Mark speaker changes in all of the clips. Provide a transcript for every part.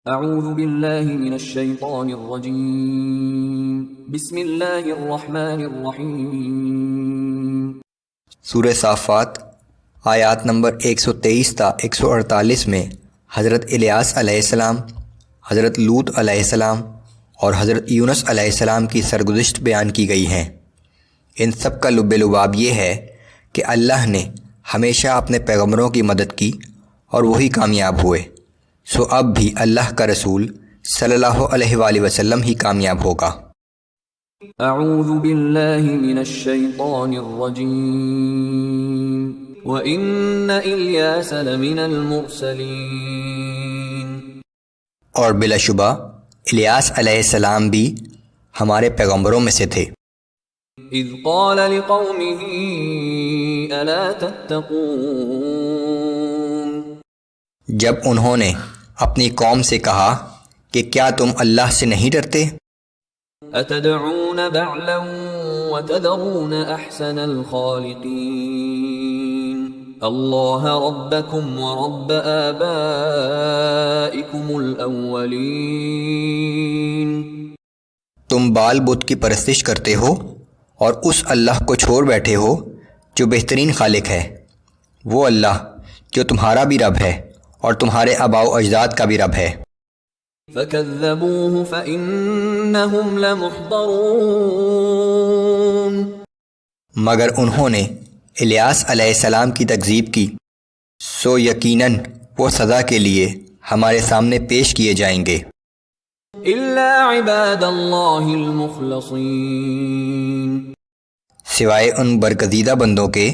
Speaker 1: اعوذ باللہ من الشیطان الرجیم بسم اللہ الرحمن الرحیم۔
Speaker 2: سورہ صافات آیات نمبر 123 تا 148 میں حضرت الیاس علیہ السلام، حضرت لوط علیہ السلام اور حضرت یونس علیہ السلام کی سرگزشت بیان کی گئی ہیں۔ ان سب کا لب لباب یہ ہے کہ اللہ نے ہمیشہ اپنے پیغمبروں کی مدد کی اور وہی کامیاب ہوئے، سو اب بھی اللہ کا رسول صلی اللہ علیہ وآلہ وسلم ہی کامیاب ہوگا۔
Speaker 1: اعوذ باللہ من الشیطان الرجیم وَإِنَّ إِلْيَاسَ لَمِنَ الْمُرْسَلِينَ،
Speaker 2: اور بلا شبہ الیاس علیہ السلام بھی ہمارے پیغمبروں میں سے تھے۔
Speaker 1: اذ قال لقومه الا تتقون،
Speaker 2: جب انہوں نے اپنی قوم سے کہا کہ کیا تم اللہ سے نہیں ڈرتے؟
Speaker 1: اتدعون بعلا وتذرون احسن الخالقین اللہ ربکم ورب آبائکم الاولین،
Speaker 2: تم بال بت کی پرستش کرتے ہو اور اس اللہ کو چھوڑ بیٹھے ہو جو بہترین خالق ہے، وہ اللہ جو تمہارا بھی رب ہے اور تمہارے آباء و اجداد کا بھی رب ہے۔
Speaker 1: فَكَذَّبُوهُ فَإِنَّهُمْ لَمُحْضَرُونَ،
Speaker 2: مگر انہوں نے الیاس علیہ السلام کی تکذیب کی، سو یقیناً وہ سزا کے لیے ہمارے سامنے پیش کیے جائیں گے،
Speaker 1: إِلَّا عِبَادَ اللَّهِ الْمُخْلَصِينَ،
Speaker 2: سوائے ان برگزیدہ بندوں کے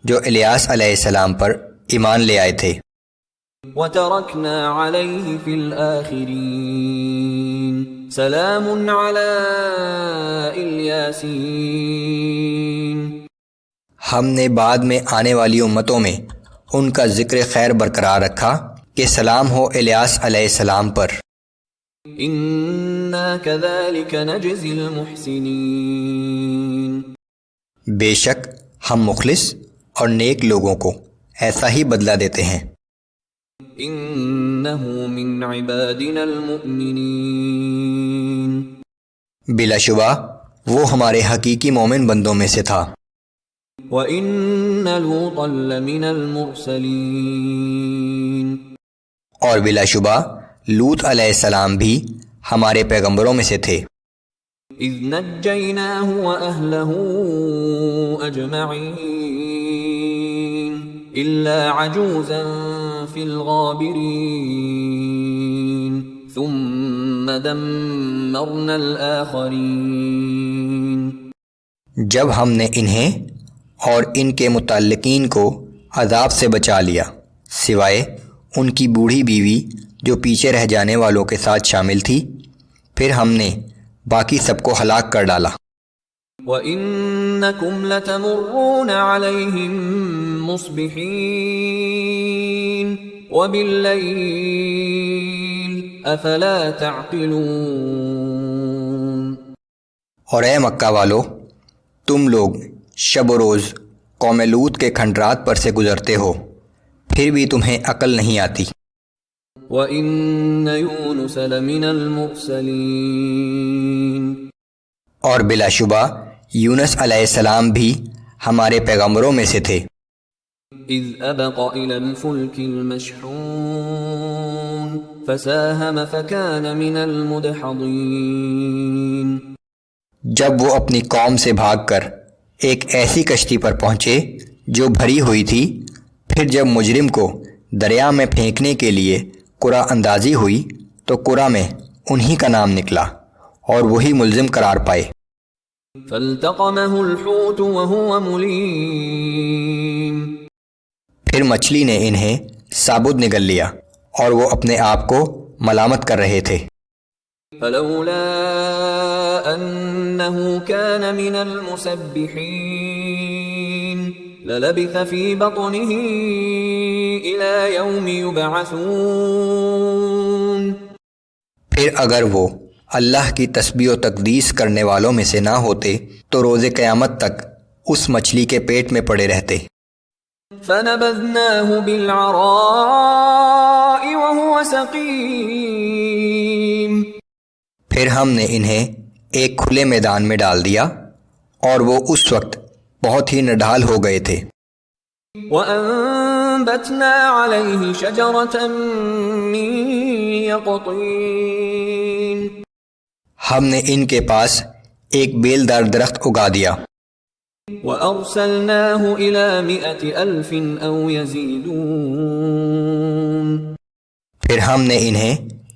Speaker 2: جو الیاس علیہ السلام پر ایمان لے آئے تھے۔
Speaker 1: وَتَرَكْنَا عَلَيْهِ فِي الْآخِرِينَ سَلَامٌ عَلَىٰ الْيَاسِينَ،
Speaker 2: ہم نے بعد میں آنے والی امتوں میں ان کا ذکر خیر برقرار رکھا کہ سلام ہو الیاس علیہ السلام پر۔
Speaker 1: إِنَّا كَذَلِكَ نَجْزِي الْمُحْسِنِينَ،
Speaker 2: بے شک ہم مخلص اور نیک لوگوں کو ایسا ہی بدلہ دیتے ہیں۔
Speaker 1: إِنَّهُ مِنْ عِبَادِنَا الْمُؤْمِنِينَ،
Speaker 2: بلا شبہ وہ ہمارے حقیقی مومن بندوں میں سے تھا۔
Speaker 1: وَإِنَّ لُوطًا لَّمِنَ الْمُرْسَلِينَ،
Speaker 2: اور بلا شبہ لوط علیہ السلام بھی ہمارے پیغمبروں میں سے تھے۔
Speaker 1: إِذْ نَجَّيْنَاهُ وَأَهْلَهُ أَجْمَعِينَ إِلَّا عَجُوزًا فِي الْغَابِرِينَ ثُمَّ دَمَّرْنَا الْآخَرِينَ،
Speaker 2: جب ہم نے انہیں اور ان کے متعلقین کو عذاب سے بچا لیا، سوائے ان کی بوڑھی بیوی جو پیچھے رہ جانے والوں کے ساتھ شامل تھی، پھر ہم نے باقی سب کو ہلاک کر ڈالا۔
Speaker 1: وَإِنَّكُمْ لَتَمُرُّونَ عَلَيْهِمْ مُصْبِحِينَ وَبِاللَّيْلِ أَفَلَا تَعْقِلُونَ،
Speaker 2: اور اے مکہ والو، تم لوگ شب و روز قوم لوط کے کھنڈرات پر سے گزرتے ہو، پھر بھی تمہیں عقل نہیں آتی۔
Speaker 1: وَإِنَّ يُونُسَ لَمِنَ الْمُرْسَلِينَ،
Speaker 2: اور بلا شبہ یونس علیہ السلام بھی ہمارے پیغمبروں میں سے تھے۔
Speaker 1: إِذْ أَبَقَ إِلَى الْفُلْكِ الْمَشْحُونِ فَسَاهَمَ فَكَانَ مِنَ الْمُدْحَضِينَ،
Speaker 2: جب وہ اپنی قوم سے بھاگ کر ایک ایسی کشتی پر پہنچے جو بھری ہوئی تھی، پھر جب مجرم کو دریا میں پھینکنے کے لیے قرعہ اندازی ہوئی تو قرعہ میں انہی کا نام نکلا اور وہی ملزم قرار پائے۔
Speaker 1: فَالْتَقَمَهُ الْحُوتُ وَهُوَ مُلِيمٌ،
Speaker 2: پھر مچھلی نے انہیں ثابت نگل لیا اور وہ اپنے آپ کو ملامت کر رہے تھے۔
Speaker 1: فَلَوْلَا أَنَّهُ كَانَ مِنَ الْمُسَبِّحِينَ لَلَبِثَ فِي بَطْنِهِ إِلَى يَوْمِ يُبْعَثُونَ،
Speaker 2: پھر اگر وہ اللہ کی تسبیح و تقدیس کرنے والوں میں سے نہ ہوتے تو روز قیامت تک اس مچھلی کے پیٹ میں پڑے رہتے۔
Speaker 1: فَنَبَذْنَاهُ بِالْعَرَاءِ وَهُوَ سقيم.
Speaker 2: پھر ہم نے انہیں ایک کھلے میدان میں ڈال دیا اور وہ اس وقت بہت ہی نڈھال ہو گئے تھے.
Speaker 1: وَأَنبَتْنَا عَلَيْهِ شَجَرَةً مِّن يَقْطِينٍ.
Speaker 2: ہم نے ان کے پاس ایک بیلدار درخت اگا دیا.
Speaker 1: وَأَرْسَلْنَاهُ إِلَى 100,000 أَوْ يَزِيدُونَ.
Speaker 2: پھر ہم نے انہیں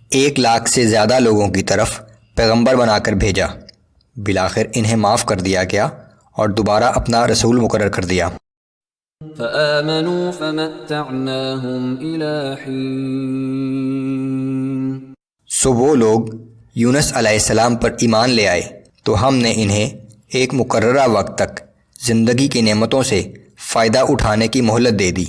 Speaker 2: 100,000 سے زیادہ لوگوں کی طرف پیغمبر بنا کر بھیجا. بالآخر انہیں معاف کر دیا گیا اور دوبارہ اپنا رسول مقرر کر دیا.
Speaker 1: فآمنوا فمتعناهم إلى حين.
Speaker 2: سو وہ لوگ یونس علیہ السلام پر ایمان لے آئے تو ہم نے انہیں ایک مقررہ وقت تک زندگی کی نعمتوں سے فائدہ اٹھانے کی مہلت دے دی.